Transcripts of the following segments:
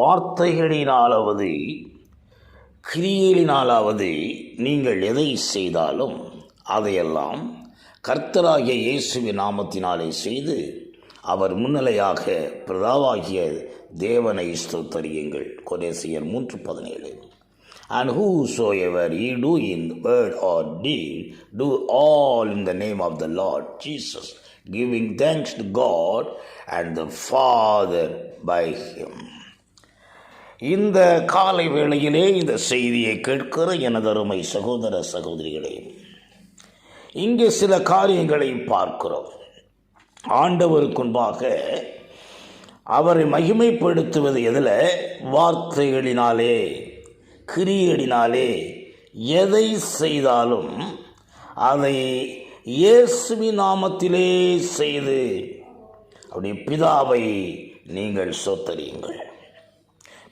வார்த்தைகளினாலாவது கிரியைகளினாலாவது நீங்கள் எதை செய்தாலும் அதையெல்லாம் கர்த்தராகிய இயேசுவின் நாமத்தினாலே செய்து அவர் முன்னிலையாக பிதாவாகிய தேவனை ஸ்தோத்தரியுங்கள். கொலோசியர் 3:17. And whosoever ye do in word or deed, do all in the name of the Lord Jesus, giving thanks to God and the Father by him. இந்த காலை வேளையிலே இந்த செய்தியை கேட்கிற எனதருமை சகோதர சகோதரிகளே, இங்கே சில காரியங்களை பார்க்கிறோம். ஆண்டவருக்குன்பாக அவரை மகிமைப்படுத்துவது எதில்? வார்த்தைகளினாலே, கிரியைகளினாலே. எதை செய்தாலும் அதை இயேசுவின் நாமத்திலே செய்து அப்படி பிதாவை நீங்கள் ஸ்தோத்தரியுங்கள்.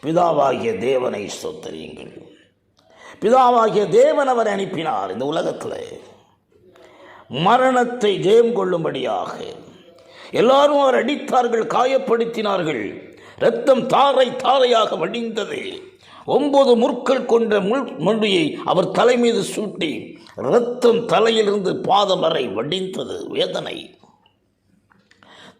பிதாவாகிய தேவனை ஸ்தோத்தரியுங்கள். பிதாவாகிய தேவன் அவரை அனுப்பினார் இந்த உலகத்தில் மரணத்தை ஜெயம் கொள்ளும்படியாக. எல்லாரும் அவர் அடித்தார்கள், காயப்படுத்தினார்கள், இரத்தம் தாரை தாரையாக வடிந்தது. 9 முற்கள் கொண்ட முள்முடியை அவர் தலை மீது சூட்டி இரத்தம் தலையிலிருந்து பாதம் வரை வடிந்தது. வேதனை.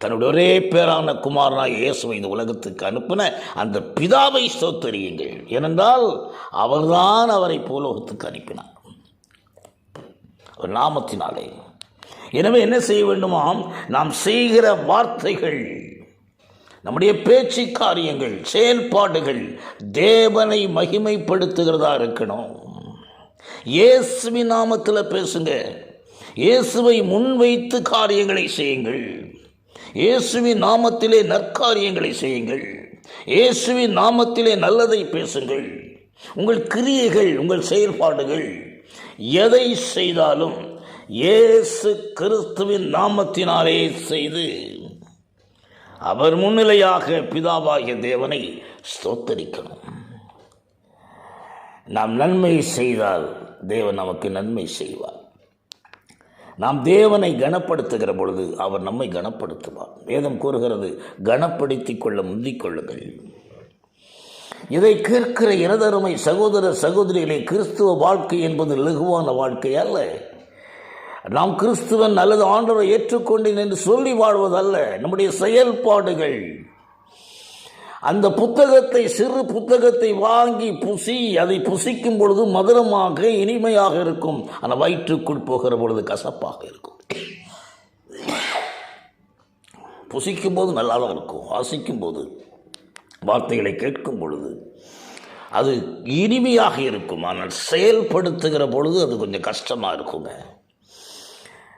தன்னுடைய ஒரே பேரான குமாரனாய் இயேசுவை இந்த உலகத்துக்கு அனுப்பின அந்த பிதாவை ஸ்தோத்தரியுங்கள். ஏனென்றால் அவர்தான் அவரை பூலோகத்துக்கு அனுப்பினார் ஒரு நாமத்தினாலே. எனவே என்ன செய்ய வேண்டுமாம்? நாம் செய்கிற வார்த்தைகள், நம்முடைய பேச்சு காரியங்கள், செயல்பாடுகள் தேவனை மகிமைப்படுத்துகிறதா இருக்கணும். இயேசுவின் நாமத்தில் பேசுங்க. இயேசுவை முன்வைத்து காரியங்களை செய்யுங்கள். இயேசுவின் நாமத்திலே நற்காரியங்களை செய்யுங்கள். இயேசுவின் நாமத்திலே நல்லதை பேசுங்கள். உங்கள் கிரியைகள், உங்கள் செயல்பாடுகள் எதை செய்தாலும் இயேசு கிறிஸ்துவின் நாமத்தினாலே செய்து அவர் முன்னிலையாக பிதாவாகிய தேவனை ஸ்தோத்தரிக்கணும். நாம் நன்மை செய்தால் தேவன் நமக்கு நன்மை செய்வார். நாம் தேவனை கனப்படுத்துகிற பொழுது அவர் நம்மை கனப்படுத்துவார். வேதம் கூறுகிறது, கனப்படுத்திக் கொள்ள முந்திக் கொள்ளுங்கள். இதை கேட்கிற எனதருமை சகோதர சகோதரிகளே, கிறிஸ்துவ வாழ்க்கை என்பது லகுவான வாழ்க்கை அல்ல. நாம் கிறிஸ்துவன் அல்லது ஆண்டவரை ஏற்றுக்கொண்டேன் என்று சொல்லி வாழ்வதல்ல. நம்முடைய செயல்பாடுகள், அந்த புத்தகத்தை, சிறு புத்தகத்தை வாங்கி புசி, அதை புசிக்கும் பொழுது மதுரமாக இனிமையாக இருக்கும். ஆனால் வயிற்றுக்குள் போகிற பொழுது கசப்பாக இருக்கும். புசிக்கும் போது நல்லாதான் இருக்கும், வாசிக்கும் போது, வார்த்தைகளை கேட்கும் பொழுது அது இனிமையாக இருக்கும். ஆனால் செயல்படுத்துகிற பொழுது அது கொஞ்சம் கஷ்டமாக இருக்குங்க.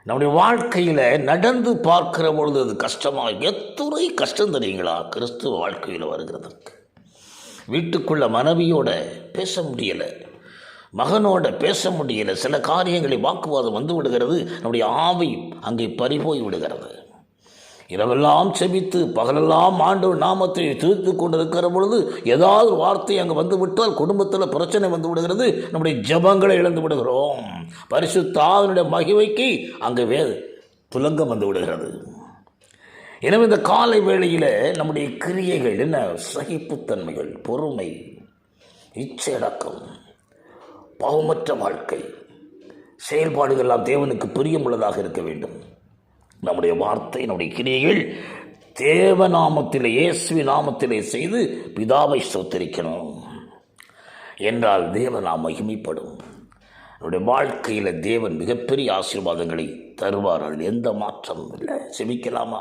நம்முடைய வாழ்க்கையில் நடந்து பார்க்கிற பொழுது அது கஷ்டமாக, எத்துறை கஷ்டம் தெரியுங்களா கிறிஸ்துவ வாழ்க்கையில் வருகிறதுக்கு. வீட்டுக்குள்ள மனைவியோட பேச முடியலை, மகனோட பேச முடியலை, சில காரியங்களை வாக்குவாதம் வந்து விடுகிறது. நம்முடைய ஆவி அங்கே பறிபோய் விடுகிறது. இரவெல்லாம் செபித்து பகலெல்லாம் ஆண்டவர் நாமத்தை துதித்து கொண்டிருக்கிற பொழுது ஏதாவது ஒரு வார்த்தை அங்கே வந்து விட்டால் குடும்பத்தில் பிரச்சனை வந்து விடுகிறது. நம்முடைய ஜபங்களை இழந்து விடுகிறோம். பரிசுத்த ஆவியினுடைய மகிமைக்கு அங்கே புலங்கம் வந்து விடுகிறது. எனவே இந்த காலை வேளையில் நம்முடைய கிரியைகள் என்ன? சகிப்புத்தன்மைகள், பொறுமை, இச்சையடக்கம், பாவமற்ற வாழ்க்கை, செயல்பாடுகள் எல்லாம் தேவனுக்கு பிரியமுள்ளதாக இருக்க வேண்டும். நம்முடைய வார்த்தை, நம்முடைய கிரியைகள் தேவநாமத்திலே, இயேசுவின் நாமத்திலே செய்து பிதாவை ஸ்தோத்திரிக்கணும் என்றால் தேவநாமம் மகிமைப்படும். நம்முடைய வாழ்க்கையில் தேவன் மிகப்பெரிய ஆசீர்வாதங்களை தருவார். அதில் எந்த மாற்றமும் இல்லை. செபிக்கலாமா?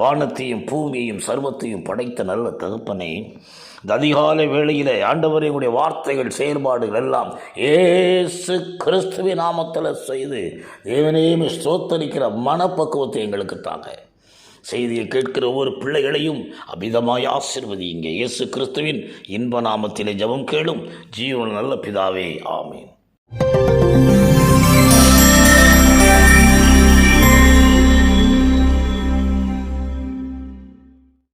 வானத்தையும் பூமியையும் சர்வத்தையும் படைத்த நல்ல தகப்பனே, இந்த அதிகாலை வேளையில் ஆண்டவரே, உடைய வார்த்தைகள், செயல்பாடுகள் எல்லாம் இயேசு கிறிஸ்துவின் நாமத்தில் செய்து தேவனையும் ஸ்தோத்தரிக்கிற மனப்பக்குவத்தை எங்களுக்கு தாங்க. செய்தியை கேட்கிற ஒவ்வொரு பிள்ளைகளையும் அபிதமாய் ஆசீர்வதியுங்க. இயேசு கிறிஸ்துவின் இன்ப நாமத்திலே ஜெபம் கேளும் ஜீவன் நல்ல பிதாவே, ஆமென்.